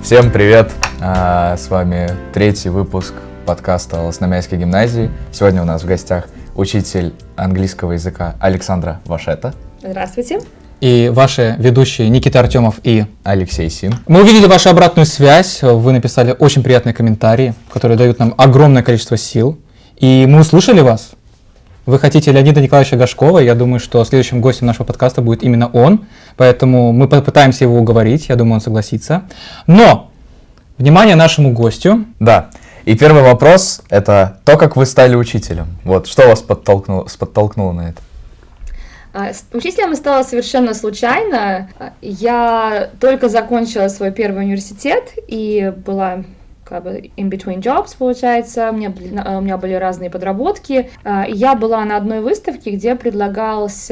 Всем привет! С вами третий выпуск подкаста Лосномяйской гимназии. Сегодня у нас в гостях учитель английского языка Александра Вашета. Здравствуйте. И ваши ведущие Никита Артемов и Алексей Син. Мы увидели вашу обратную связь, вы написали очень приятные комментарии, которые дают нам огромное количество сил. И мы услышали вас. Вы хотите Леонида Николаевича Гашкова, я думаю, что следующим гостем нашего подкаста будет именно он, поэтому мы попытаемся его уговорить, я думаю, он согласится. Но, внимание нашему гостю. Да, и первый вопрос – это то, как вы стали учителем. Вот, что вас подтолкнуло на это? Учителем я стала совершенно случайно. Я только закончила свой первый университет и была как бы in between jobs, получается. У меня были разные подработки. Я была на одной выставке, где предлагалась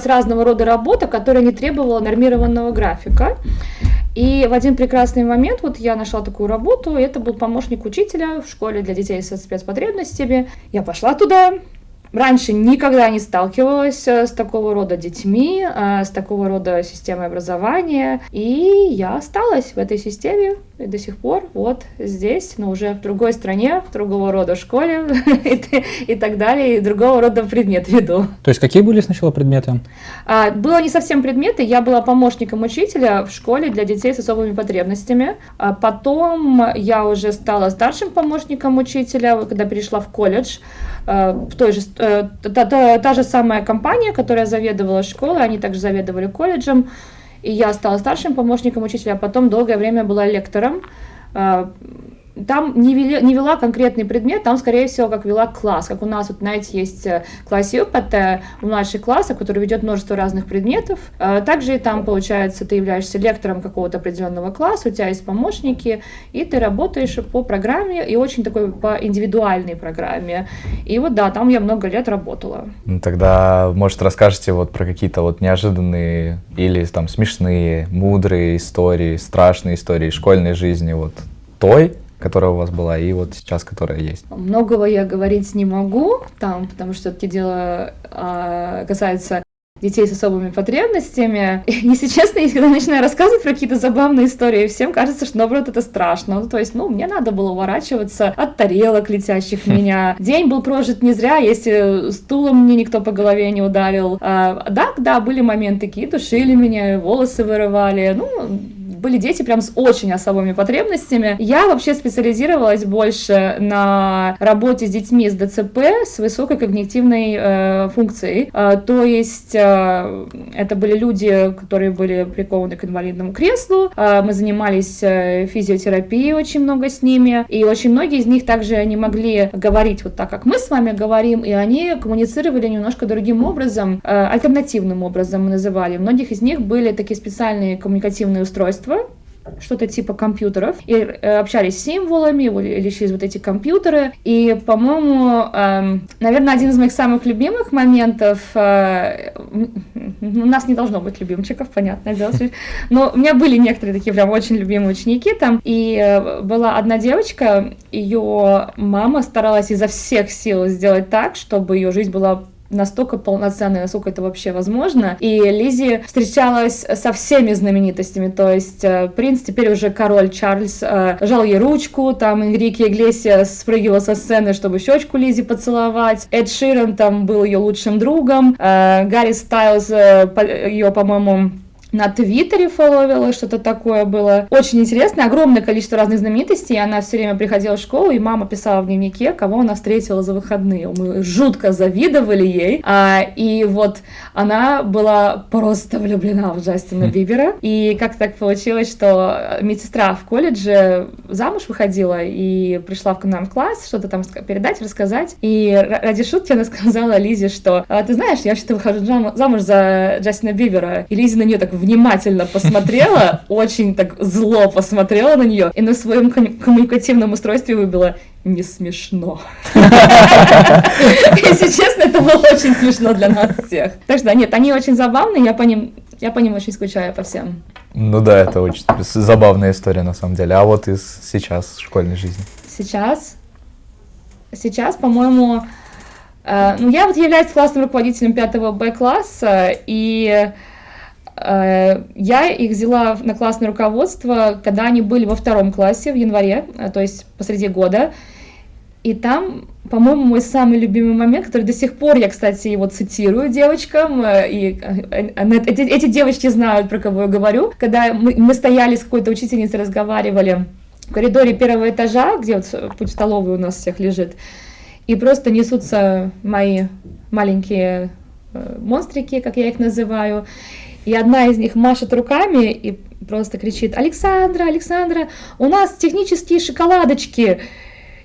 разного рода работа, которая не требовала нормированного графика. И в один прекрасный момент вот я нашла такую работу, и это был помощник учителя в школе для детей со спецпотребностями. Я пошла туда. Раньше никогда не сталкивалась с такого рода детьми, с такого рода системой образования, и я осталась в этой системе и до сих пор вот здесь, но уже в другой стране, в другого рода школе и так далее, и другого рода предмет веду. То есть какие были сначала предметы? Было не совсем предметы, я была помощником учителя в школе для детей с особыми потребностями. Потом я уже стала старшим помощником учителя, когда перешла в колледж. Та же самая компания, которая заведовала школой, они также заведовали колледжем, и я стала старшим помощником учителя, а потом долгое время была лектором. Там не вела конкретный предмет, там, скорее всего, как вела класс. Как у нас, вот, знаете, есть класс ЮПТ в младших классах, который ведет множество разных предметов. Также и там, получается, ты являешься лектором какого-то определенного класса, у тебя есть помощники, и ты работаешь по программе, и очень такой по индивидуальной программе. И вот, да, там я много лет работала. Тогда, может, расскажете вот про какие-то вот неожиданные или там смешные, мудрые истории, страшные истории школьной жизни, вот той, которая у вас была, и вот сейчас, которая есть. Многого я говорить не могу, потому что это дело касается детей с особыми потребностями. И, если честно, когда начинаю рассказывать про какие-то забавные истории, всем кажется, что, наоборот, это страшно. Ну, то есть, мне надо было уворачиваться от тарелок, летящих в меня. День был прожит не зря, если стулом мне никто по голове не ударил. Да, были моменты, такие, душили меня, волосы вырывали, были дети прям с очень особыми потребностями. Я вообще специализировалась больше на работе с детьми с ДЦП, с высокой когнитивной функцией. То есть это были люди, которые были прикованы к инвалидному креслу. Мы занимались физиотерапией очень много с ними. И очень многие из них также не могли говорить вот так, как мы с вами говорим, и они коммуницировали немножко другим образом, альтернативным образом мы называли. У многих из них были такие специальные коммуникативные устройства, что-то типа компьютеров, и общались с символами или через вот эти компьютеры. И, по-моему, наверное, один из моих самых любимых моментов, у нас не должно быть любимчиков, понятное дело, но у меня были некоторые такие прям очень любимые ученики там, и была одна девочка, ее мама старалась изо всех сил сделать так, чтобы ее жизнь была настолько полноценной, насколько это вообще возможно. И Лиззи встречалась со всеми знаменитостями, то есть принц, теперь уже король Чарльз, жал ей ручку, там Энрике Иглесиас спрыгивал со сцены, чтобы щечку Лиззи поцеловать, Эд Ширан там был ее лучшим другом, Гарри Стайлз ее, по-моему, на Твиттере фолловила, что-то такое было. Очень интересно, огромное количество разных знаменитостей. Она все время приходила в школу, и мама писала в дневнике, кого она встретила за выходные. Мы жутко завидовали ей. И вот она была просто влюблена в Джастина Бибера. И как так получилось, что медсестра в колледже замуж выходила и пришла к нам в класс, что-то там передать, рассказать. И ради шутки она сказала Лизе, что ты знаешь, я вообще-то выхожу замуж за Джастина Бибера. И Лиза на нее так внимательно посмотрела, очень так зло посмотрела на нее и на своем коммуникативном устройстве выбила: не смешно. Если честно, это было очень смешно для нас всех. Так что, нет, они очень забавные, я по ним очень скучаю по всем. Ну да, это очень забавная история на самом деле. А вот из сейчас школьной жизни? Сейчас, по-моему, я вот являюсь классным руководителем 5 Б класса, и Я их взяла на классное руководство, когда они были во 2 классе в январе, то есть посреди года. И там, по-моему, мой самый любимый момент, который до сих пор я, кстати, его цитирую девочкам, и эти девочки знают, про кого я говорю. Когда мы стояли с какой-то учительницей, разговаривали в коридоре 1-го этажа, где вот путь в столовую у нас всех лежит, и просто несутся мои маленькие монстрики, как я их называю, и одна из них машет руками и просто кричит: «Александра, Александра, у нас технические шоколадочки!»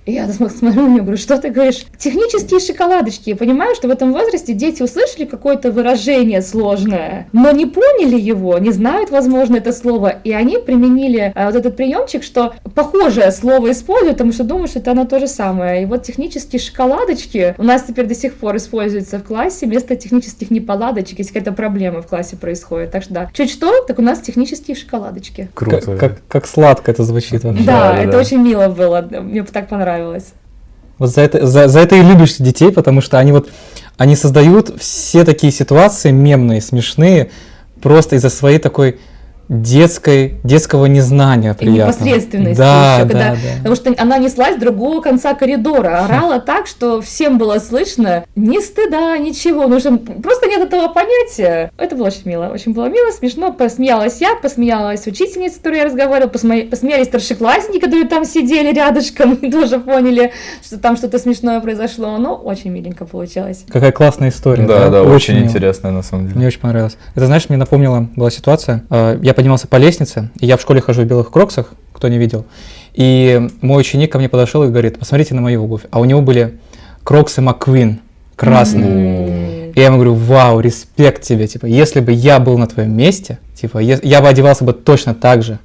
И я смотрю на нее, говорю: что ты говоришь? Технические шоколадочки. Я понимаю, что в этом возрасте дети услышали какое-то выражение сложное, но не поняли его, не знают, возможно, это слово. И они применили вот этот приемчик, что похожее слово используют, потому что думают, что это оно то же самое. И вот технические шоколадочки у нас теперь до сих пор используются в классе вместо технических неполадочек, если какая-то проблема в классе происходит. Так что да, чуть что, так у нас технические шоколадочки. Круто. Как сладко это звучит вообще. Да, это очень мило было, мне так понравилось. Вот за это и любишь детей, потому что они создают все такие ситуации мемные, смешные, просто из-за своей такой детского незнания приятного. И непосредственности да, еще, да. Потому что она неслась с другого конца коридора, орала так, что всем было слышно, ни стыда, ничего, просто нет этого понятия. Это было очень мило, смешно, посмеялась я, посмеялась учительница, с которой я разговаривала, посмеялись старшеклассники, которые там сидели рядышком и тоже поняли, что там что-то смешное произошло, но очень миленько получилось. Какая классная история. Да, очень интересная на самом деле. Мне очень понравилось. Это, знаешь, мне напомнила была ситуация, я поднимался по лестнице, и я в школе хожу в белых кроксах, кто не видел, и мой ученик ко мне подошел и говорит: посмотрите на мою обувь, а у него были кроксы Маквин, красные. И я ему говорю: вау, респект тебе, типа, если бы я был на твоем месте, типа, я бы одевался бы точно так же,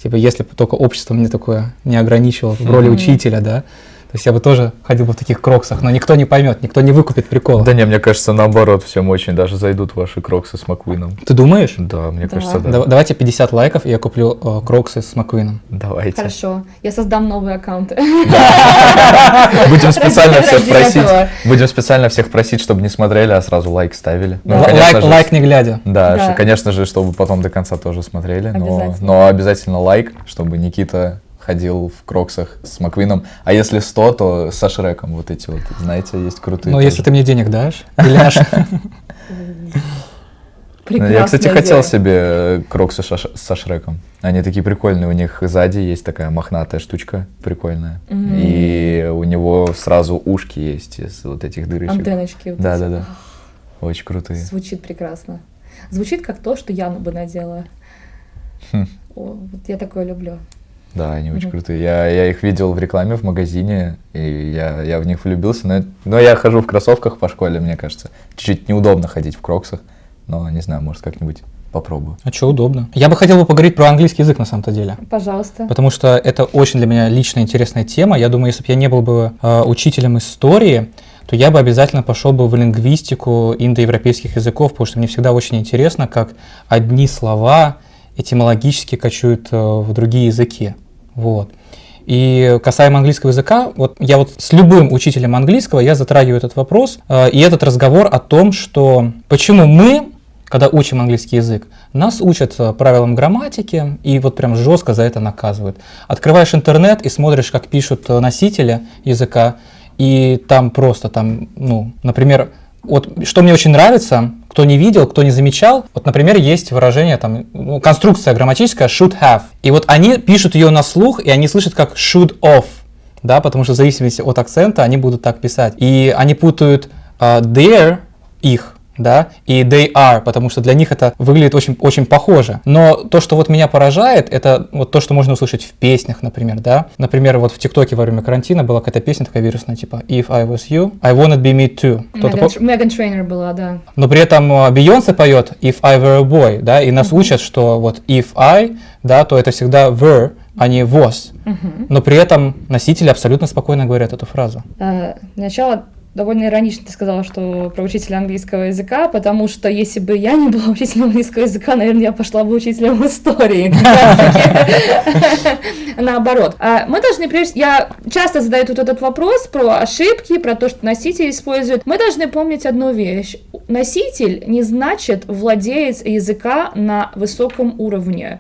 типа, если бы только общество мне такое не ограничивало в роли учителя, да. То есть я бы тоже ходил бы в таких кроксах, но никто не поймет, никто не выкупит прикола. Да не, мне кажется, наоборот, всем очень даже зайдут ваши кроксы с Маквином. Ты думаешь? Да, мне кажется, да. Давайте 50 лайков, и я куплю кроксы с Маквином. Давайте. Хорошо, я создам новый аккаунт. Будем специально всех просить, чтобы не смотрели, а сразу лайк ставили. Лайк не глядя. Да, конечно же, чтобы потом до конца тоже смотрели, но обязательно лайк, чтобы Никита ходил в кроксах с Маквином, а если 100, то со Шреком вот эти вот, знаете, есть крутые. Ну, если ты мне денег дашь, Ильяш. Я, кстати, хотел себе кроксы со Шреком. Они такие прикольные, у них сзади есть такая мохнатая штучка прикольная, и у него сразу ушки есть из вот этих дырочек. Антенночки. Да, очень крутые. Звучит прекрасно. Звучит как то, что я бы надела. Вот я такое люблю. Да, они очень крутые. Я их видел в рекламе в магазине, и я в них влюбился. Но я хожу в кроссовках по школе, мне кажется. Чуть-чуть неудобно ходить в кроксах, но не знаю, может, как-нибудь попробую. А что удобно? Я бы хотел поговорить про английский язык на самом-то деле. Пожалуйста. Потому что это очень для меня лично интересная тема. Я думаю, если бы я не был бы учителем истории, то я бы обязательно пошел бы в лингвистику индоевропейских языков, потому что мне всегда очень интересно, как одни слова этимологически кочуют в другие языки. Вот. И касаемо английского языка, я с любым учителем английского я затрагиваю этот вопрос, и этот разговор о том, что почему мы, когда учим английский язык, нас учат правилам грамматики и прям жестко за это наказывают. Открываешь интернет и смотришь, как пишут носители языка, и там просто, например, что мне очень нравится, кто не видел, кто не замечал, например, есть выражение, конструкция грамматическая should have, и они пишут ее на слух, и они слышат как should of, да, потому что в зависимости от акцента они будут так писать, и они путают their, их, да, и they are, потому что для них это выглядит очень, очень похоже. Но то, что меня поражает, это то, что можно услышать в песнях, например, да. Например, в ТикТоке во время карантина была какая-то песня такая вирусная, типа If I was you, I wanna be me too. Меган Трейнер была, да. Но при этом Бейонсе поет If I were a boy, да, и нас учат, что if I, да, то это всегда were, а не was. Но при этом носители абсолютно спокойно говорят эту фразу. Сначала довольно иронично ты сказала, что про учителя английского языка, потому что если бы я не была учителем английского языка, наверное, я пошла бы учителем истории. Наоборот. Мы должны, я часто задаю тут этот вопрос про ошибки, про то, что носители используют. Мы должны помнить одну вещь. носитель не значит владелец языка на высоком уровне.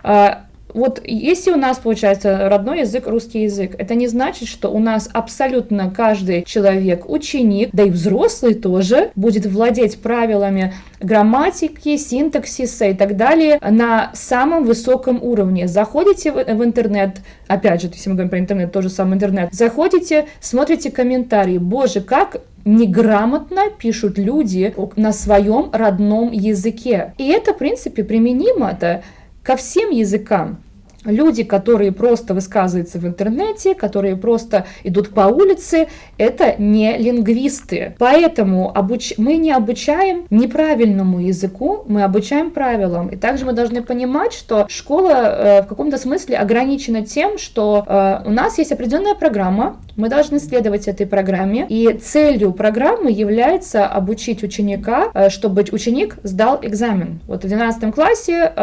Вот если у нас, получается, родной язык, русский язык, это не значит, что у нас абсолютно каждый человек, ученик, да и взрослый тоже, будет владеть правилами грамматики, синтаксиса и так далее на самом высоком уровне. Заходите в интернет, опять же, если мы говорим про интернет, тот же самый интернет, заходите, смотрите комментарии. Боже, как неграмотно пишут люди на своем родном языке. И это, в принципе, применимо-то ко всем языкам. Люди, которые просто высказываются в интернете, которые просто идут по улице, это не лингвисты. Поэтому мы не обучаем неправильному языку, мы обучаем правилам. И также мы должны понимать, что школа в каком-то смысле ограничена тем, что у нас есть определенная программа, мы должны следовать этой программе, и целью программы является обучить ученика, чтобы ученик сдал экзамен. Вот в 12 классе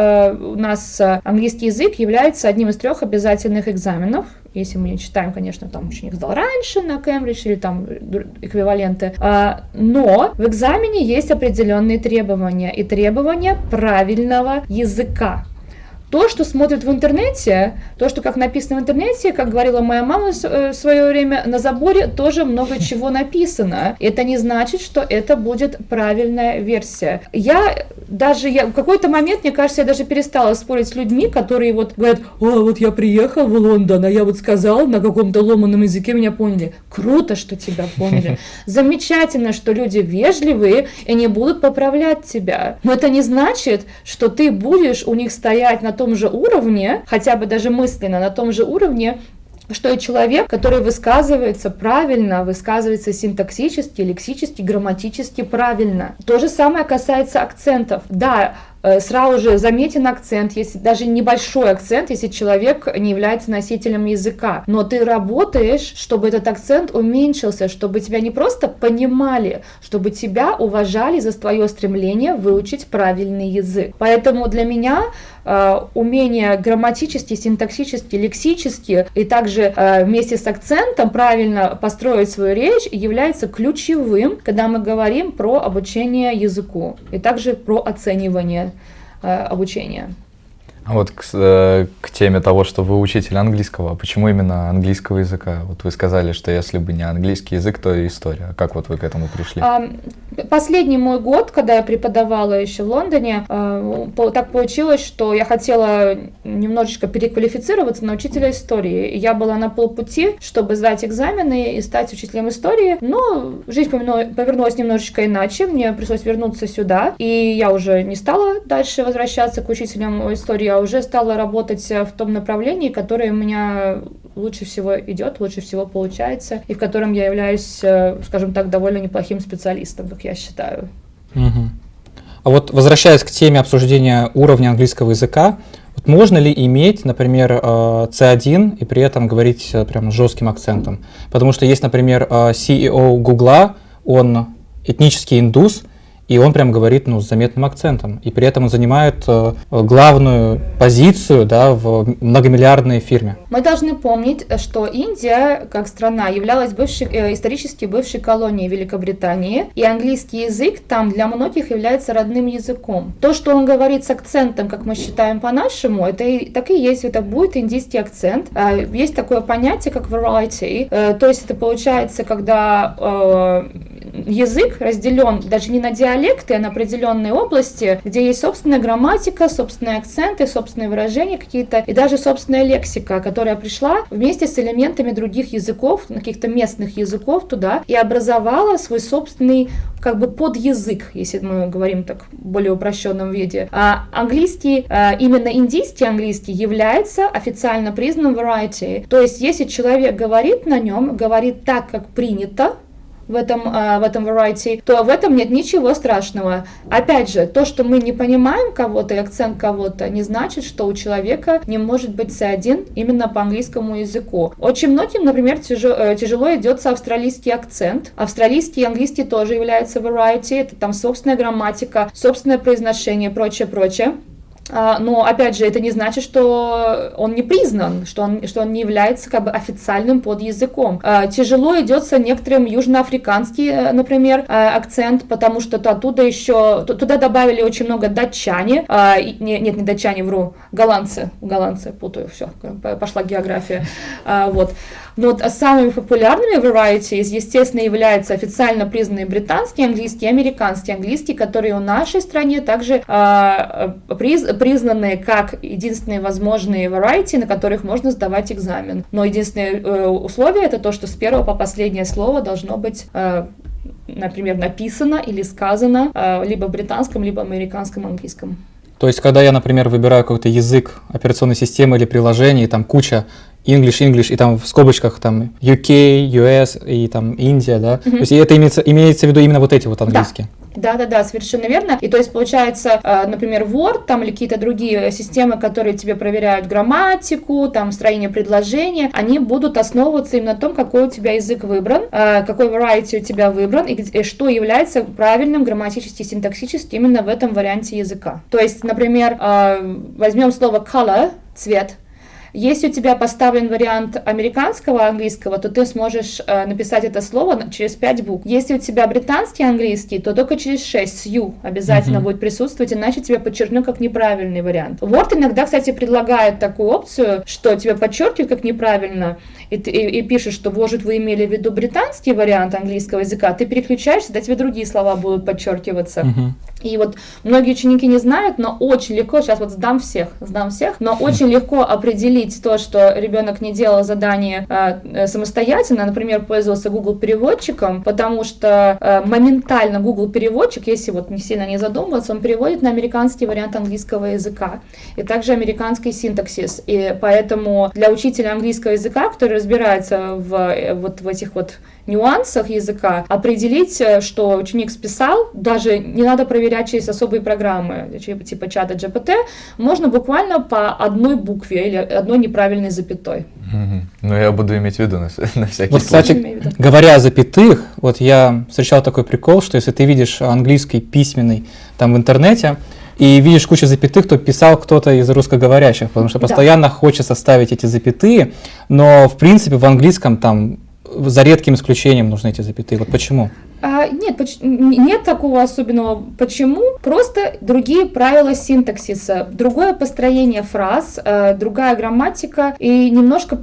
у нас английский язык является одним из 3 обязательных экзаменов. Если мы не читаем, конечно, там ученик сдал раньше на Кембридж или там эквиваленты. Но в экзамене есть определенные требования и требования правильного языка. То, что смотрят в интернете, то, что как написано в интернете, как говорила моя мама в свое время, на заборе тоже много чего написано. Это не значит, что это будет правильная версия. В какой-то момент, мне кажется, я даже перестала спорить с людьми, которые вот говорят: вот я приехал в Лондон, а я вот сказал на каком-то ломаном языке, меня поняли. Круто, что тебя поняли. Замечательно, что люди вежливые и не будут поправлять тебя. Но это не значит, что ты будешь у них стоять на том же уровне, хотя бы даже мысленно на том же уровне, что и человек, который высказывается правильно, высказывается синтаксически, лексически, грамматически правильно. То же самое касается акцентов. Да, сразу же заметен акцент, если даже небольшой акцент, если человек не является носителем языка. Но ты работаешь, чтобы этот акцент уменьшился, чтобы тебя не просто понимали, чтобы тебя уважали за твое стремление выучить правильный язык. Поэтому для меня умение грамматически, синтаксически, лексически и также вместе с акцентом правильно построить свою речь является ключевым, когда мы говорим про обучение языку и также про оценивание обучения. А вот к теме того, что вы учитель английского, почему именно английского языка? Вот вы сказали, что если бы не английский язык, то и история. Как вот вы к этому пришли? Последний мой год, когда я преподавала еще в Лондоне, так получилось, что я хотела немножечко переквалифицироваться на учителя истории. Я была на полпути, чтобы сдать экзамены и стать учителем истории, но жизнь повернулась немножечко иначе, мне пришлось вернуться сюда, и я уже не стала дальше возвращаться к учителям истории, а уже стала работать в том направлении, которое у меня лучше всего идет, лучше всего получается, и в котором я являюсь, скажем так, довольно неплохим специалистом, как я считаю. Угу. А вот возвращаясь к теме обсуждения уровня английского языка, вот можно ли иметь, например, C1 и при этом говорить прям жестким акцентом? Потому что есть, например, CEO Гугла, он этнический индус, и он прям говорит, с заметным акцентом. И при этом он занимает главную позицию, да, в многомиллиардной фирме. Мы должны помнить, что Индия, как страна, являлась исторически бывшей колонией Великобритании, и английский язык там для многих является родным языком. То, что он говорит с акцентом, как мы считаем по-нашему, так и есть, это будет индийский акцент. Есть такое понятие, как variety, то есть это получается, когда язык разделен даже не на диалекты, а на определенные области, где есть собственная грамматика, собственные акценты, собственные выражения какие-то, и даже собственная лексика, которая пришла вместе с элементами других языков, каких-то местных языков туда, и образовала свой собственный подязык, если мы говорим так в более упрощенном виде. А английский, именно индийский английский, является официально признанным variety. То есть, если человек говорит на нем, говорит так, как принято, в этом variety, то в этом нет ничего страшного. Опять же, то, что мы не понимаем кого-то и акцент кого-то, не значит, что у человека не может быть C1 именно по английскому языку. Очень многим, например, тяжело идется австралийский акцент. Австралийский и английский тоже являются variety, это там собственная грамматика, собственное произношение, прочее. Но, опять же, это не значит, что он не признан, что он не является как бы официальным подязыком. Тяжело идется некоторым южноафриканский, например, акцент, потому что оттуда еще, туда добавили очень много датчане, нет, не датчане, вру, голландцы, путаю, все, пошла география, вот. Но вот самыми популярными varieties, естественно, являются официально признанные британский английский и американский английский, которые в нашей стране также признаны как единственные возможные variety, на которых можно сдавать экзамен. Но единственное условие это то, что с первого по последнее слово должно быть, например, написано или сказано либо в британском, либо американском английском. То есть, когда я, например, выбираю какой-то язык операционной системы или приложения, и там куча English, и там в скобочках там UK, US и там Индия, да? То есть это имеется в виду именно вот эти вот английские? Да, совершенно верно. И то есть получается, например, Word там или какие-то другие системы, которые тебе проверяют грамматику, там строение предложения, они будут основываться именно на том, какой у тебя язык выбран, какой variety у тебя выбран и что является правильным грамматически, синтаксически именно в этом варианте языка. То есть, например, возьмем слово color, цвет. Если у тебя поставлен вариант американского английского, то ты сможешь написать это слово через 5 букв. Если у тебя британский английский, то только через 6, с U обязательно будет присутствовать, иначе тебя подчеркнут как неправильный вариант. Word иногда, кстати, предлагает такую опцию, что тебя подчеркивают как неправильно, и пишет, что, может, вы имели в виду британский вариант английского языка, ты переключаешься, тогда тебе другие слова будут подчеркиваться. И вот многие ученики не знают, но очень легко, сейчас вот сдам всех, но очень легко определить то, что ребенок не делал задание самостоятельно, например, пользовался Google переводчиком, потому что моментально Google переводчик, если вот не сильно не задумываться, он переводит на американский вариант английского языка и также американский синтаксис. И поэтому для учителя английского языка, который разбирается в этих вот нюансах языка, определить, что ученик списал, даже не надо проверять через особые программы, типа чата GPT, можно буквально по одной букве или одной неправильной запятой. Ну, я буду иметь в виду на всякий вот, случай. Кстати, говоря о запятых, вот я встречал такой прикол, что если ты видишь английский письменный там в интернете, и видишь кучу запятых, то писал кто-то из русскоговорящих, потому что постоянно хочется ставить эти запятые, но в принципе в английском там за редким исключением нужны эти запятые. Вот почему? Нет такого особенного почему, просто другие правила синтаксиса, другое построение фраз, другая грамматика и немножко,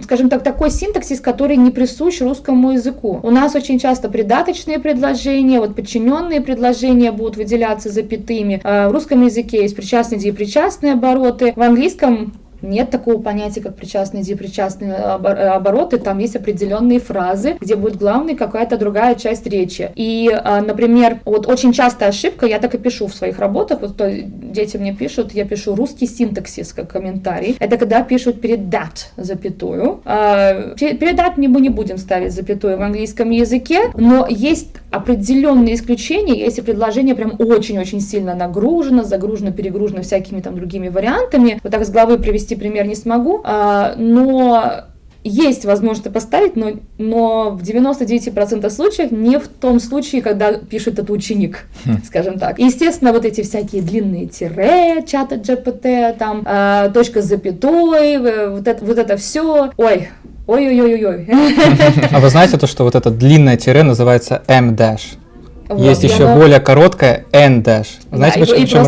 скажем так, такой синтаксис, который не присущ русскому языку. У нас очень часто придаточные предложения, вот подчиненные предложения будут выделяться запятыми. В русском языке есть причастные, депричастные обороты, в английском нет такого понятия, как причастные и депричастные обороты, там есть определенные фразы, где будет главной какая-то другая часть речи. И, например, вот очень частая ошибка, я так и пишу в своих работах, вот дети мне пишут, я пишу русский синтаксис как комментарий, это когда пишут перед that запятую. Перед that мы не будем ставить запятую в английском языке, но есть определенные исключения, если предложение прям очень-очень сильно загружено, перегружено всякими там другими вариантами. Вот так с головы привести пример не смогу, но есть возможность поставить, но в 99% случаев не в том случае, когда пишет это ученик, скажем так. Естественно, вот эти всякие длинные тире, чата GPT, там, точка с запятой, вот это все. Ой-ой-ой-ой. А вы знаете то, что вот это длинное тире называется M-dash? Вот, есть еще более короткое N-dash. Знаете,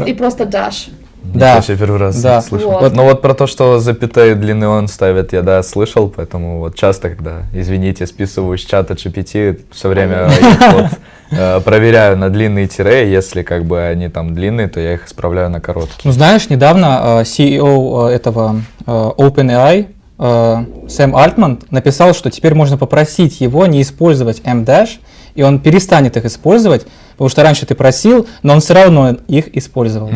и просто dash. Да, я первый раз слышал. Вот. Но вот про то, что запятые длинный он ставит, я слышал, поэтому вот часто, когда, извините, списываю с чата GPT, все время проверяю на длинные тире, если как бы они там длинные, то я их исправляю на короткие. Ну знаешь, недавно CEO этого OpenAI Сэм Альтман написал, что теперь можно попросить его не использовать M-dash, и он перестанет их использовать, потому что раньше ты просил, но он все равно их использовал.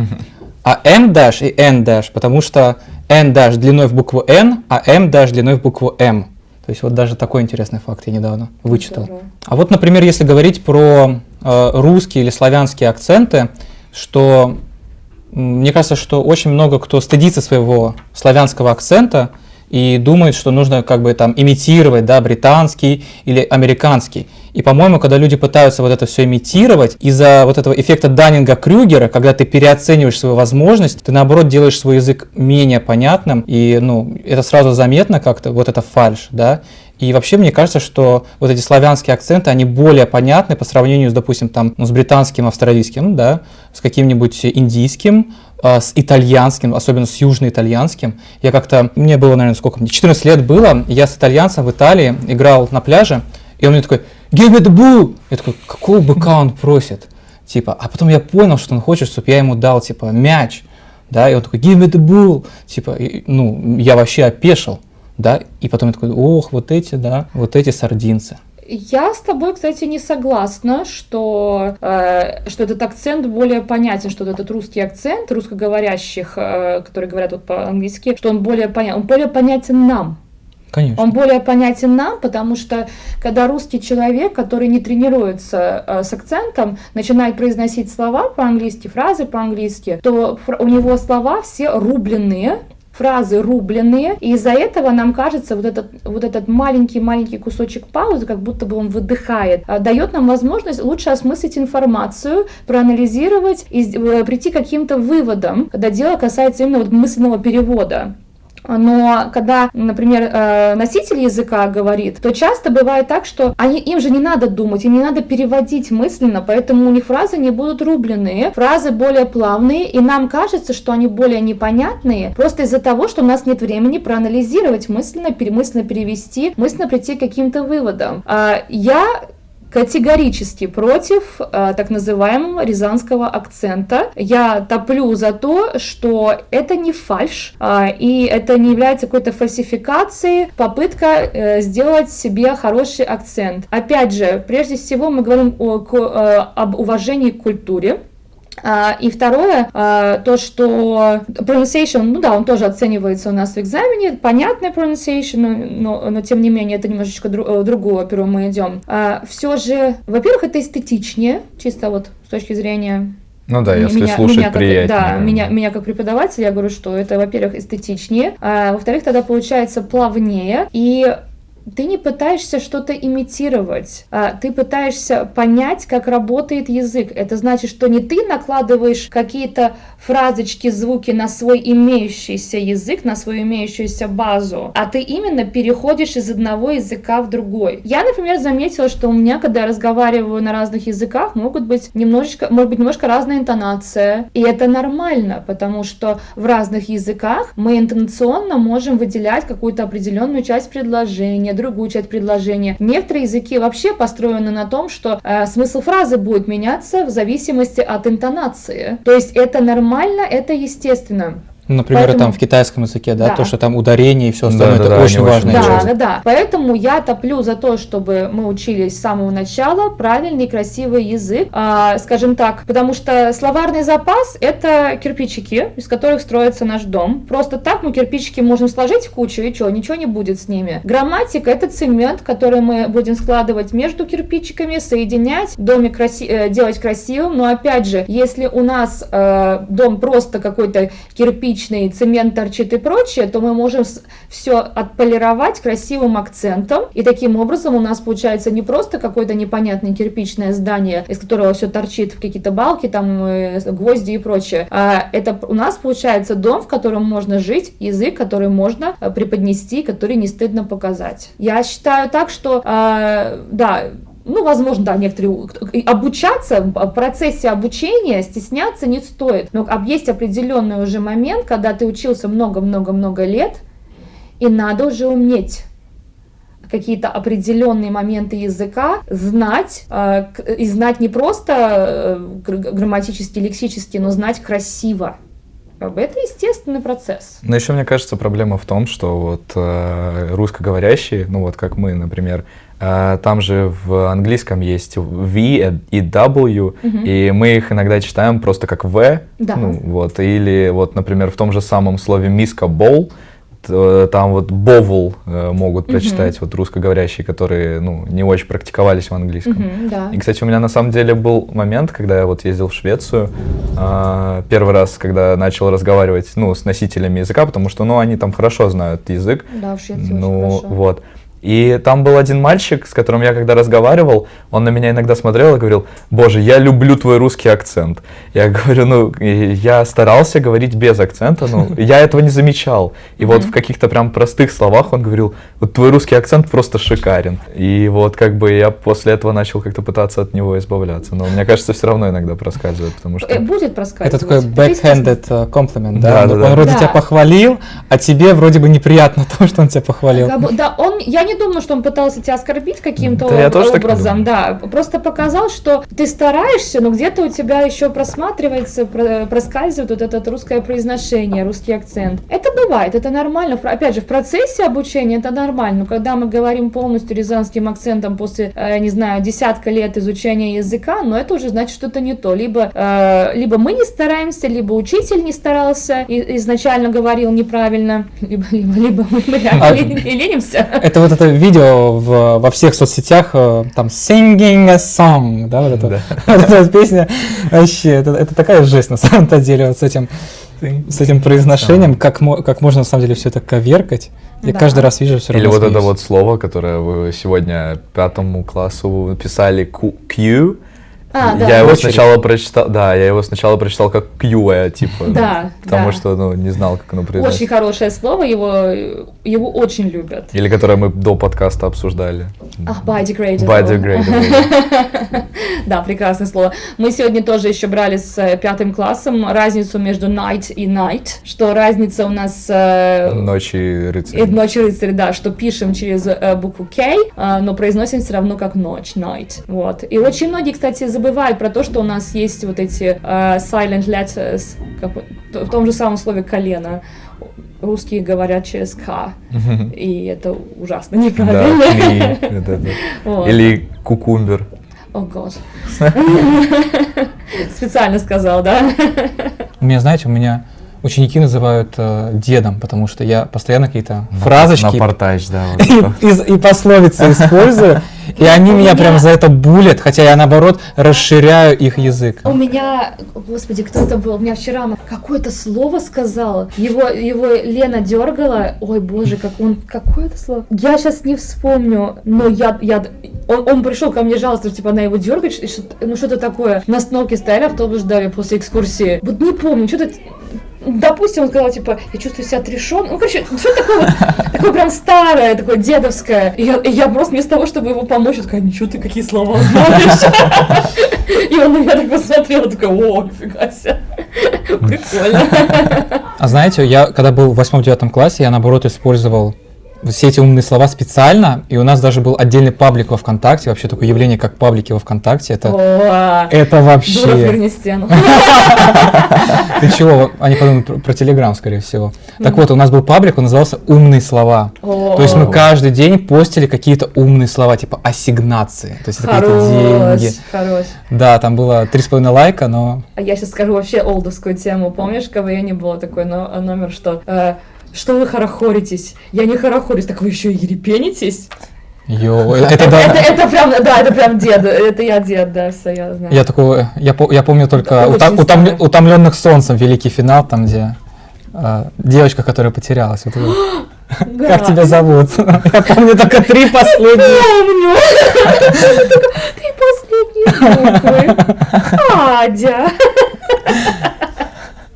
А M-dash и N-dash, потому что N-dash длиной в букву N, а M-dash длиной в букву M. То есть вот даже такой интересный факт я недавно вычитал. Здорово. А вот, например, если говорить про русские или славянские акценты, что мне кажется, что очень много кто стыдится своего славянского акцента, и думают, что нужно как бы там имитировать, да, британский или американский. И, по-моему, когда люди пытаются вот это все имитировать, из-за вот этого эффекта Даннинга-Крюгера, когда ты переоцениваешь свою возможность, ты, наоборот, делаешь свой язык менее понятным, и, ну, это сразу заметно как-то, вот это фальшь, да. И вообще, мне кажется, что вот эти славянские акценты, они более понятны по сравнению с, допустим, там, ну, с британским, австралийским, да, с каким-нибудь индийским, с итальянским, особенно с южноитальянским. Я как-то, мне было, наверное, сколько мне, 14 лет было, я с итальянцем в Италии играл на пляже, и он мне такой: "Give me the ball!" Я такой: какого быка он просит? Типа, а потом я понял, что он хочет, чтобы я ему дал, типа, мяч, да, и он такой: "Give me the ball!" Типа, и, ну, я вообще опешил, да, и потом я такой: ох, вот эти, да, вот эти сардинцы. Я с тобой, кстати, не согласна, что этот акцент более понятен, что этот русский акцент русскоговорящих, которые говорят вот по-английски, что он более понятен нам. Конечно. Он более понятен нам, потому что когда русский человек, который не тренируется с акцентом, начинает произносить слова по-английски, фразы по-английски, то у него слова все рубленные, фразы рубленые, и из-за этого нам кажется вот этот маленький кусочек паузы, как будто бы он выдыхает, дает нам возможность лучше осмыслить информацию, проанализировать и прийти к каким-то выводам, когда дело касается именно вот мысленного перевода. Но когда, например, носитель языка говорит, то часто бывает так, что им же не надо думать, им не надо переводить мысленно, поэтому у них фразы не будут рубленные, фразы более плавные, и нам кажется, что они более непонятные, просто из-за того, что у нас нет времени проанализировать мысленно перевести, мысленно прийти к каким-то выводам. Я категорически против так называемого рязанского акцента. Я топлю за то, что это не фальшь, и это не является какой-то фальсификацией, попытка сделать себе хороший акцент. Опять же, прежде всего мы говорим об уважении к культуре. И второе, то, что pronunciation, ну да, он тоже оценивается у нас в экзамене, понятный pronunciation, но тем не менее это немножечко другую оперу мы идем. Все же, во-первых, это эстетичнее, чисто вот с точки зрения... Ну да, если слушать приятнее. Да, меня как преподаватель, я говорю, что это, во-первых, эстетичнее, во-вторых, тогда получается плавнее, и ты не пытаешься что-то имитировать, ты пытаешься понять, как работает язык. Это значит, что не ты накладываешь какие-то фразочки, звуки на свой имеющийся язык, на свою имеющуюся базу, а ты именно переходишь из одного языка в другой. Я, например, заметила, что у меня, когда я разговариваю на разных языках, может быть немножко разная интонация, и это нормально, потому что в разных языках мы интонационно можем выделять какую-то определенную часть предложения, другую часть предложения. Некоторые языки вообще построены на том, что смысл фразы будет меняться в зависимости от интонации. То есть это нормально, это естественно. Например, Поэтому... там в китайском языке, да, да, то, что там ударение и все остальное, это очень важная часть. Да. Поэтому я топлю за то, чтобы мы учились с самого начала правильный, красивый язык, скажем так, потому что словарный запас — это кирпичики, из которых строится наш дом. Просто так мы кирпичики можем сложить в кучу, и что, ничего не будет с ними. Грамматика — это цемент, который мы будем складывать между кирпичиками, соединять, домик делать красивым, но опять же, если у нас дом просто какой-то кирпич, цемент торчит и прочее, то мы можем все отполировать красивым акцентом, и таким образом у нас получается не просто какое-то непонятное кирпичное здание, из которого все торчит в какие-то балки, там гвозди и прочее, это у нас получается дом, в котором можно жить, язык, который можно преподнести, который не стыдно показать. Я считаю так, что да, ну, возможно, да, некоторые обучаться, в процессе обучения стесняться не стоит. Но есть определенный уже момент, когда ты учился много-много-много лет, и надо уже уметь какие-то определенные моменты языка знать, и знать не просто грамматически, лексически, но знать красиво. Это естественный процесс. Но еще, мне кажется, проблема в том, что вот русскоговорящие, ну вот как мы, например, там же в английском есть V и W, и мы их иногда читаем просто как V, да. Ну, вот, или вот, например, в том же самом слове миска bowl, там вот бовл могут прочитать вот русскоговорящие, которые, ну, не очень практиковались в английском. Да. И, кстати, у меня на самом деле был момент, когда я вот ездил в Швецию, первый раз, когда начал разговаривать, ну, с носителями языка, потому что, ну, они там хорошо знают язык. Да, в Швеции Ну, очень хорошо. вот. И там был один мальчик, с которым я когда разговаривал, он на меня иногда смотрел и говорил: «Боже, я люблю твой русский акцент». Я говорю, ну, я старался говорить без акцента, но я этого не замечал. И вот в каких-то прям простых словах он говорил: вот твой русский акцент просто шикарен. И вот как бы я после этого начал как-то пытаться от него избавляться. Но мне кажется, все равно иногда проскальзывает, потому что... Будет проскальзывать. Это такой backhanded комплимент, да? Да, Он да, да. вроде Да. тебя похвалил, а тебе вроде бы неприятно то, что он тебя похвалил. Да, я не думаю, что он пытался тебя оскорбить каким-то Да, я тоже так не образом, думаю. да, просто показал, что ты стараешься, но где-то у тебя еще просматривается, проскальзывает вот это русское произношение, русский акцент. Это бывает, это нормально. Опять же, в процессе обучения это нормально, но когда мы говорим полностью рязанским акцентом после, не знаю, десятка лет изучения языка, но это уже значит что-то не то. Либо мы не стараемся, либо учитель не старался и изначально говорил неправильно, либо мы реально ленимся. Это вот это видео во всех соцсетях, там, singing a song, да, вот это, Да. вот эта вот песня, вообще, это такая жесть на самом-то деле, вот с этим произношением, как можно на самом деле все это коверкать. Я Да. каждый раз вижу все равно Или вот это смеюсь. вот слово, которое вы сегодня 5 классу писали Q. Да. Я его Очередь. сначала прочитал, да, я его сначала прочитал как Q, типа, Да, потому да. что, ну, не знал, как оно произносится. Очень хорошее слово, его очень любят. Или которое мы до подкаста обсуждали. Biodegradable. Biodegradable. Да, прекрасное слово. Мы сегодня тоже еще брали с 5 классом разницу между night и night, что разница у нас Ночи рыцаря. ночь рыцарь, да, что пишем через букву K, но произносим все равно как ночь, night. Вот. И очень многие, кстати, забывают про то, что у нас есть вот эти silent letters, в том же самом слове колено. Русские говорят через К, и это ужасно Да, неправильно. кни. Вот. Или кукумбер. О, год. Специально сказал, да? У меня ученики называют дедом, потому что я постоянно какие-то фразочки Напортач, да. вот. и пословицы использую, и они меня прям за это булят, хотя я наоборот расширяю их язык. У меня, господи, кто это был? У меня вчера какое-то слово сказал. Его Лена дергала. Ой, боже, какое это слово? Я сейчас не вспомню, но он пришел ко мне жаловаться, типа она его дергает, что-то такое. На остановке стояли, автобус ждали после экскурсии. Вот не помню, что-то. Допустим, он сказал, типа, я чувствую себя отрешен. Ну, короче, что такое прям старое, такое дедовское. И я просто вместо того, чтобы его помочь, я такая, ничего ты, какие слова знаешь. И он на меня так посмотрел, такой, о, нифига себе. Прикольно. А знаете, я когда был в 8-9 классе, я наоборот использовал все эти умные слова специально, и у нас даже был отдельный паблик во ВКонтакте, вообще такое явление, как паблики во ВКонтакте, это Дура, вообще... верни стену. Ты чего? Они подумают про Телеграм, скорее всего. Так вот, у нас был паблик, он назывался «Умные слова». То есть мы каждый день постили какие-то умные слова, типа ассигнации, то есть это какие-то деньги. Хорош. Да, там было 3,5 лайка, но... А я сейчас скажу вообще олдовскую тему. Помнишь, в КВН было такой номер, что вы хорохоритесь? Я не хорохорюсь, так вы еще и ерепенитесь? Это да. Это прям дед, это я дед, да, все, я знаю. Я помню только Очень старый. «Утомленных солнцем», великий финал, там где девочка, которая потерялась. Вот это. Как тебя зовут? Я помню только 3 последних. Помню. Ты последний буквы. Адя.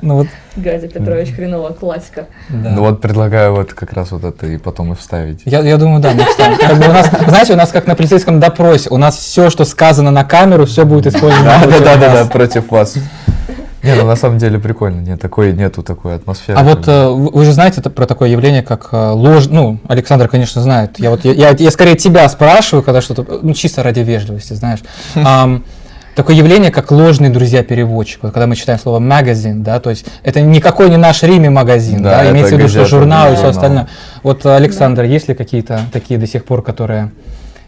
Ну вот, Газя Петрович Хренова, классика. да. Ну вот предлагаю вот как раз вот это и потом и вставить. Я думаю, да, мы вставим. Как бы у нас, знаете, у нас как на полицейском допросе, у нас все, что сказано на камеру, все будет использовано. против Да, нас. против вас. Не, ну на самом деле прикольно, нету такой атмосферы. А вот вы же знаете про такое явление, как ложь, ну, Александр, конечно, знает. Я скорее тебя спрашиваю, когда что-то, ну, чисто ради вежливости, знаешь. Такое явление, как ложный друзья-переводчик. Вот когда мы читаем слово «магазин», да, то есть это никакой не наш Риме магазин, Да, да, это имеется в виду, что газета, журнал и да, все журнал. остальное. Вот, Александр, есть ли какие-то такие до сих пор, которые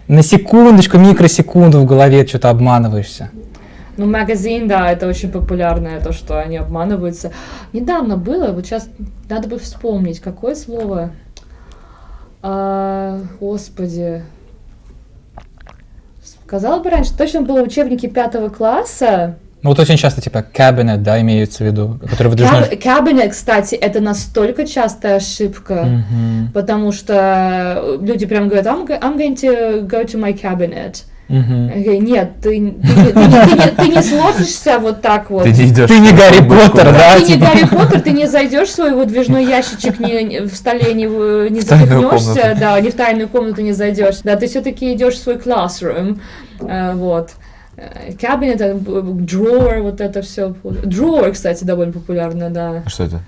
на секундочку, микросекунду в голове что-то обманываешься? Ну, магазин, да, это очень популярное, то, что они обманываются. Недавно было, вот сейчас надо бы вспомнить, какое слово. Господи. Сказала бы раньше, точно было в учебнике 5 класса. Ну вот очень часто типа cabinet, да, имеется в виду, который выдвижной. Cabinet, кстати, это настолько частая ошибка, потому что люди прям говорят, I'm going to go to my cabinet. Нет, ты не сложишься вот так вот. Ты не идешь. Ты не Гарри Поттер, да? Ты не Гарри Поттер, ты не зайдешь в свой выдвижной ящичек, в столе не запихнешься, да, не в тайную комнату не зайдешь. Да, ты все-таки идешь в свой classroom, вот. Cabinet, drawer, вот это все. Drawer, кстати, довольно популярно, да. Что это?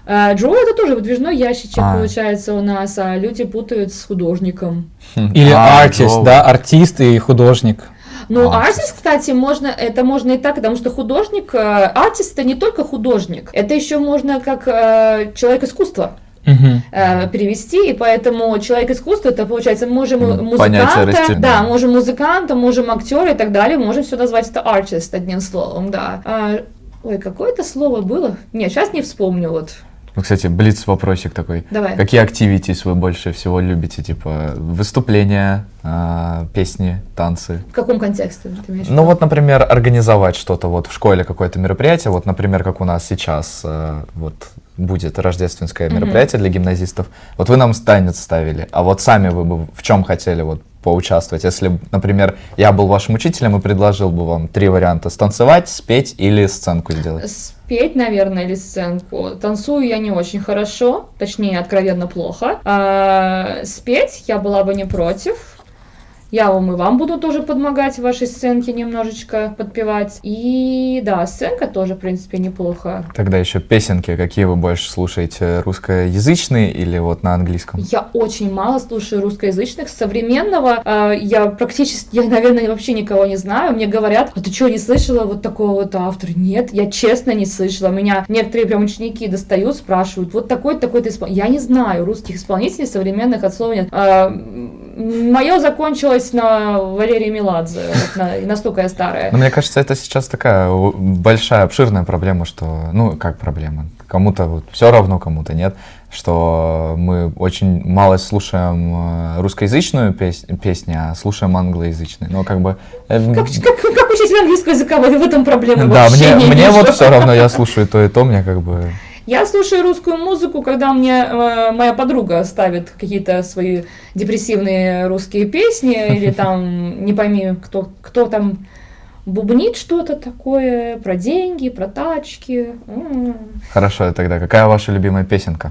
Drawer это тоже выдвижной ящичек, получается, у нас, а люди путают с художником. Или артист, да, артист и художник. Ну, артист, кстати, можно и так, потому что художник, артист это не только художник, это еще можно как человек искусства. Перевести, и поэтому человек искусства, это получается, можем музыканта, да, можем музыканта, можем актера и так далее, можем все назвать это артист одним словом, да. Ой, какое-то слово было? Нет, сейчас не вспомню, вот. Ну, кстати, блиц-вопросик такой. Давай. Какие активитис вы больше всего любите? Типа выступления, песни, танцы? В каком контексте ты имеешь в виду? Ну вот, например, организовать что-то вот в школе, какое-то мероприятие. Вот, например, как у нас сейчас вот будет рождественское мероприятие для гимназистов. Вот вы нам танец ставили, а вот сами вы бы в чем хотели вот поучаствовать? Если, например, я был вашим учителем и предложил бы вам 3 варианта: станцевать, спеть или сценку сделать. Спеть, наверное, или сценку. Танцую я не очень хорошо, точнее, откровенно плохо. Спеть я была бы не против. Я вам буду тоже помогать в вашей сценке немножечко подпевать. И да, сценка тоже, в принципе, неплохо. Тогда еще песенки. Какие вы больше слушаете? Русскоязычные или вот на английском? Я очень мало слушаю русскоязычных. Современного я, наверное, вообще никого не знаю. Мне говорят, а ты что, не слышала вот такого вот автора? Нет, я честно не слышала. Меня некоторые прям ученики достают, спрашивают, вот такой-то исполнитель. Я не знаю русских исполнителей современных, от слова нет. Мое закончилось на Валерии Меладзе, вот настолько я старая. Но мне кажется, это сейчас такая большая, обширная проблема, что, ну, как проблема, кому-то вот все равно, кому-то нет, что мы очень мало слушаем русскоязычную песню, а слушаем англоязычные. Но как бы... Как учитель английского языка, в этом проблемы да, вообще не мне вижу. вот все равно, я слушаю то и то, мне как бы... Я слушаю русскую музыку, когда мне моя подруга ставит какие-то свои депрессивные русские песни, или там, не пойми, кто там бубнит что-то такое про деньги, про тачки. Хорошо, тогда какая ваша любимая песенка?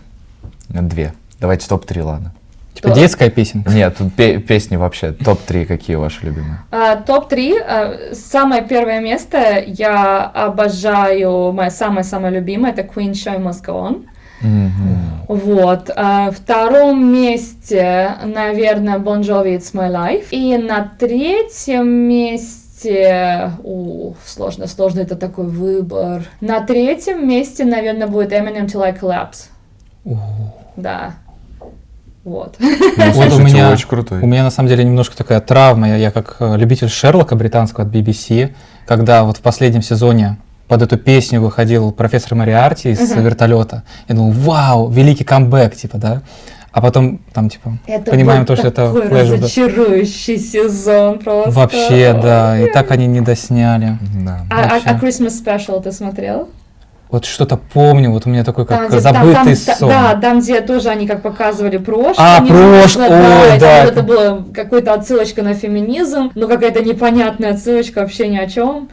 2. Давайте топ-3, ладно. Типа детская песенка? Нет, тут песни вообще. Топ-3 какие ваши любимые? Топ-3. Самое первое место я обожаю, моя самая-самая любимая, это Queen Show Must Go On. Вот. В втором месте, наверное, Bon Jovi It's My Life. И на третьем месте... сложно, это такой выбор. На третьем месте, наверное, будет Eminem Till I Collapse. Да. Вот. Вот у меня на самом деле немножко такая травма. Я как любитель Шерлока британского от BBC, когда вот в последнем сезоне под эту песню выходил профессор Мориарти из вертолета, я думал, вау, великий камбэк, типа, да. А потом там, типа, понимаем то, что это флешбэк. Это разочарующий сезон просто. Вообще, да, и так они не досняли. Да. А Christmas Special ты смотрел? Вот что-то помню, вот у меня такой как забытый сон. Да, там, где тоже они как показывали прошлое. Да. Это была какая-то отсылочка на феминизм, но какая-то непонятная отсылочка вообще ни о чем.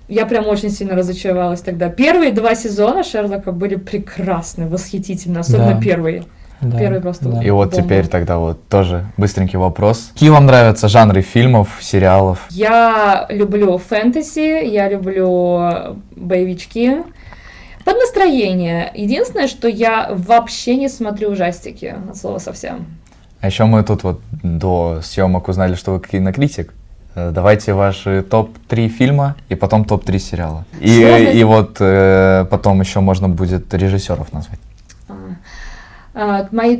Я прям очень сильно разочаровалась тогда. Первые 2 сезона Шерлока были прекрасны, восхитительны, особенно первые. Да, первый просто. И вот теперь тогда вот тоже быстренький вопрос. Какие вам нравятся жанры фильмов, сериалов? Я люблю фэнтези, я люблю боевички. Под настроение. Единственное, что я вообще не смотрю ужастики, от слова совсем. А еще мы тут вот до съемок узнали, что вы кинокритик. Давайте ваши топ-3 фильма и потом топ-3 сериала. И вот потом еще можно будет режиссеров назвать. Мои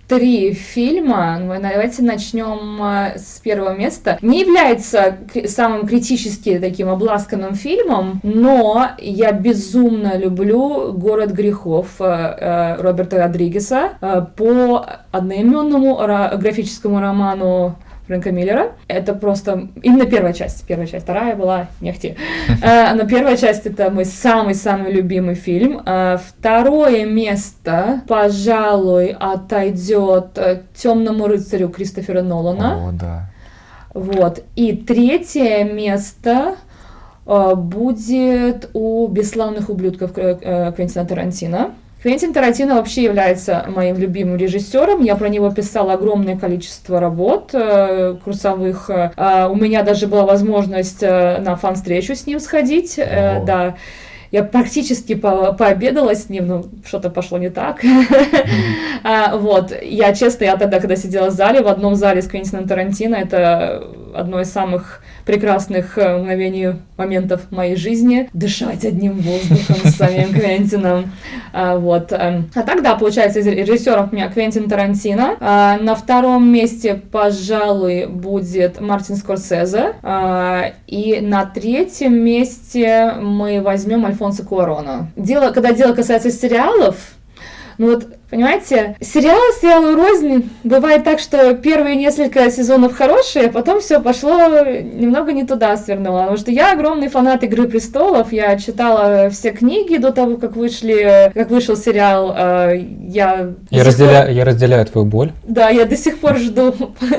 3 фильма. Давайте начнем с первого места. Не является самым критически таким обласканным фильмом, но я безумно люблю «Город грехов» Роберта Родригеса по одноименному графическому роману Фрэнка Миллера. Это просто именно первая часть. Вторая была нефти. Но первая часть — это мой самый-самый любимый фильм. Второе место, пожалуй, отойдет «Темному рыцарю» Кристофера Нолана. О, да. Вот. И третье место будет у «Бесславных ублюдков» Квентина Тарантино. Квентин Тарантино вообще является моим любимым режиссером. Я про него писала огромное количество работ курсовых. У меня даже была возможность на фан-встречу с ним сходить. Да. Я практически пообедала с ним, но что-то пошло не так. Вот. Я тогда, когда сидела в зале, в одном зале с Квентином Тарантино, это одно из самых прекрасных мгновений, моментов моей жизни. Дышать одним воздухом с самим Квентином. Вот. А так, да, получается, из режиссеров у меня Квентин Тарантино. На втором месте, пожалуй, будет Мартин Скорсезе. И на третьем месте мы возьмем Альфонсо Куарона. Когда дело касается сериалов, ну вот, понимаете, сериалу рознь. Бывает так, что первые несколько сезонов хорошие, а потом все пошло немного не туда свернуло. Потому что я огромный фанат «Игры престолов». Я читала все книги до того, как вышел сериал. Я разделяю твою боль. Да, я до сих пор жду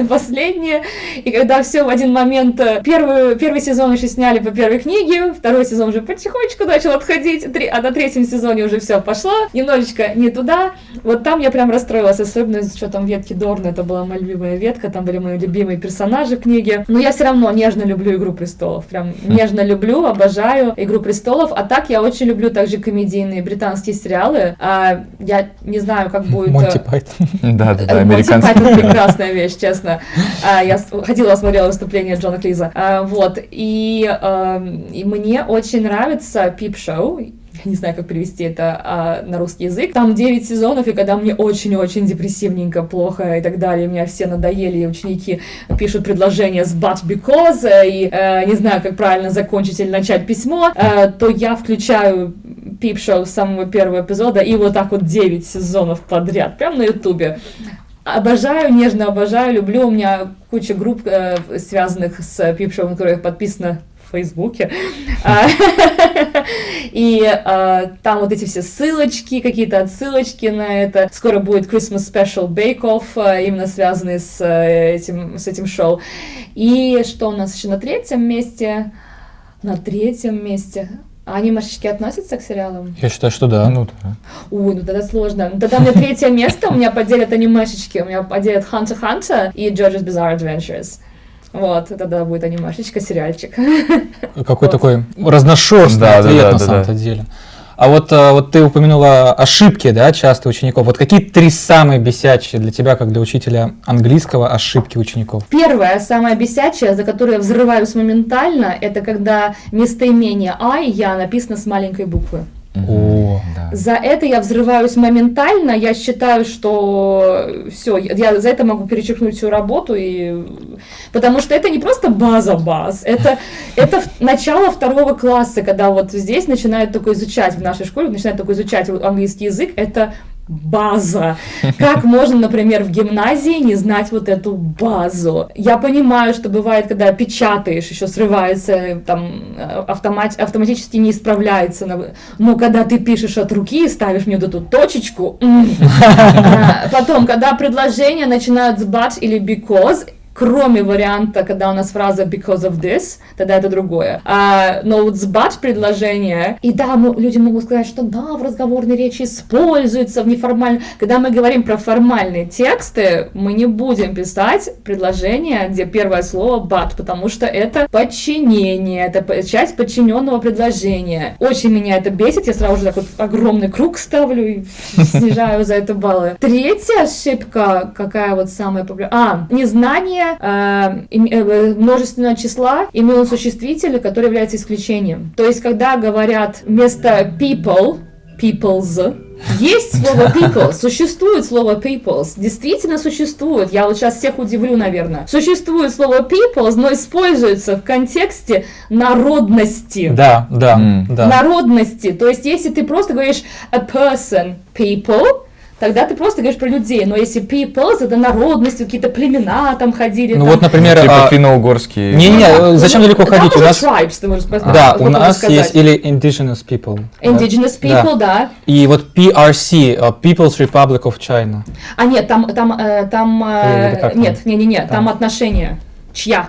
последнее. И когда все в один момент... Первый сезон еще сняли по первой книге, второй сезон уже потихонечку начал отходить, а на третьем сезоне уже все пошло немножечко не туда. Вот там я прям расстроилась, особенно с учетом ветки Дорна. Это была моя любимая ветка, там были мои любимые персонажи книги. Но я все равно нежно люблю «Игру престолов». Прям нежно люблю, обожаю «Игру престолов». А так я очень люблю также комедийные британские сериалы. Я не знаю, как будет... Монти Пайтон. Да, американский. Монти Пайтон — прекрасная вещь, честно. Я ходила, смотрела выступление Джона Клиза. Вот. И мне очень нравится «Пип-шоу». Я не знаю, как перевести это на русский язык. Там 9 сезонов, и когда мне очень-очень депрессивненько, плохо и так далее, меня все надоели, и ученики пишут предложения с but because, и не знаю, как правильно закончить или начать письмо, то я включаю Пип-шоу с самого первого эпизода, и вот так вот 9 сезонов подряд, прям на Ютубе. Обожаю, нежно обожаю, люблю. У меня куча групп, связанных с Пип-шоу, на которые я подписана в Фейсбуке. И там вот эти все ссылочки, какие-то отсылочки на это. Скоро будет Christmas Special Bake Off, именно связанный с этим шоу. И что у нас еще на третьем месте? А анимешечки относятся к сериалам? Я считаю, что да. Ну да. Ой, ну тогда сложно. Тогда мне третье место, у меня поделят анимешечки. У меня поделят Hunter x Hunter и JoJo's Bizarre Adventures. Вот, тогда будет анимешечка, сериальчик. Какой такой разношерстный ответ на самом-то деле. А вот ты упомянула ошибки, да, часто учеников. Вот какие 3 самые бесячие для тебя, как для учителя английского, ошибки учеников? Первая, самая бесячая, за которую я взрываюсь моментально, это когда местоимение I, я написано с маленькой буквы. О, Да. За это я взрываюсь моментально, я считаю, что все, я за это могу перечеркнуть всю работу, потому что это не просто база-баз, это начало 2 класса, когда вот здесь начинают только изучать, в нашей школе начинают только изучать английский язык, это база. Как можно, например, в гимназии не знать вот эту базу? Я понимаю, что бывает, когда печатаешь, еще срывается, там автоматически не исправляется, но когда ты пишешь от руки и ставишь мне вот эту точечку, потом, когда предложения начинают с but или because, кроме варианта, когда у нас фраза because of this, тогда это другое. Но вот с but предложение, и да, люди могут сказать, что да, в разговорной речи используется в неформальном. Когда мы говорим про формальные тексты, мы не будем писать предложение, где первое слово but, потому что это подчинение, это часть подчиненного предложения. Очень меня это бесит, я сразу же так вот огромный круг ставлю и снижаю за это баллы. Третья ошибка, какая вот самая популярная? Незнание множественного числа именного существителя, который является исключением. То есть, когда говорят вместо people, people's, Есть слово people, существует слово peoples, действительно существует. Я вот сейчас всех удивлю, наверное. Существует слово peoples, но используется в контексте народности. Да, да, да. Народности. То есть, если ты просто говоришь a person, people, тогда ты просто говоришь про людей. Но если peoples, это народности, какие-то племена там ходили. Ну там. вот, например... Типа финно-угорские. Не-не, зачем далеко ходить? Да, У нас... tribes, ты можешь Да, у нас сказать. есть или indigenous people. Indigenous да. people, да. И вот PRC, People's Republic of China. А нет, там это как там? нет, не, там отношения. Чья?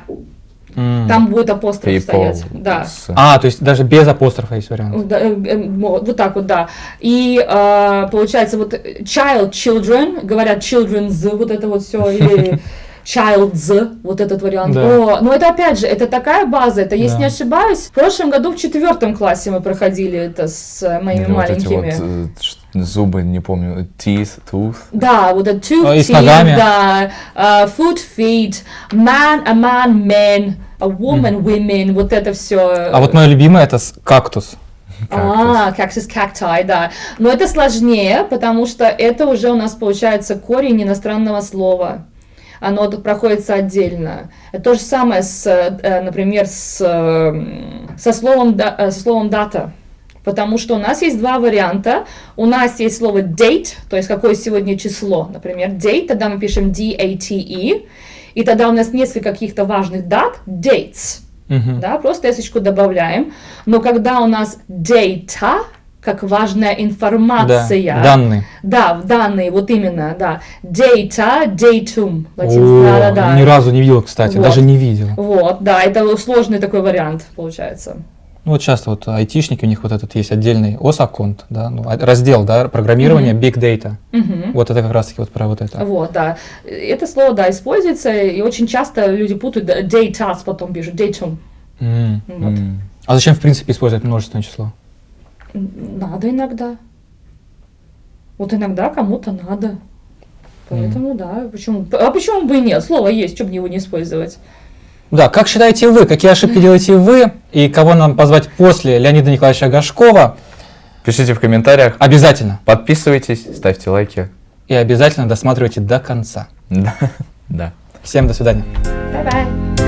Там будет апостроф People стоять. Да. с- То есть даже без апострофа есть вариант. Да, вот так вот, да. И получается, вот child, children, говорят children's, вот это вот все, или child's, вот этот вариант. Да. Но это опять же, это такая база, это, если Да. не ошибаюсь, в прошлом году в 4 классе мы проходили это с моими Или вот эти маленькими. вот зубы, не помню, tooth. Да, вот это tooth, И с teeth, ногами. да, foot, feet, a man, men, a woman, women, вот это все. А вот мое любимое это кактус. Cactus, cacti, да. Но это сложнее, потому что это уже у нас получается корень иностранного слова. Оно тут проходится отдельно. Это то же самое, например, со словом дата. Потому что у нас есть 2 варианта. У нас есть слово date, то есть какое сегодня число. Например, date, тогда мы пишем D-A-T-E. И тогда у нас несколько каких-то важных дат, dates. Да, просто эсочку добавляем. Но когда у нас data, как важная информация. Да, данные. Да, данные, вот именно, да. Data, datum. Латинский, да. Ни разу не видел, кстати, Вот. даже не видел. Вот, да, это сложный такой вариант, получается. Ну, вот часто вот айтишники, у них вот этот есть отдельный OS-аккаунт, да, раздел, да, программирование, big data. Вот это как раз-таки вот про вот это. Вот, да. Это слово, да, используется, и очень часто люди путают data, потом пишут datum. Вот. А зачем, в принципе, использовать множественное число? Надо иногда. Вот иногда кому-то надо. Поэтому, да, почему бы и нет? Слово есть, чтобы его не использовать. Да, как считаете вы, какие ошибки делаете вы, и кого нам позвать после Леонида Николаевича Гашкова? Пишите в комментариях. Обязательно. Подписывайтесь, ставьте лайки. И обязательно досматривайте до конца. Да. Да. Всем до свидания. Bye-bye.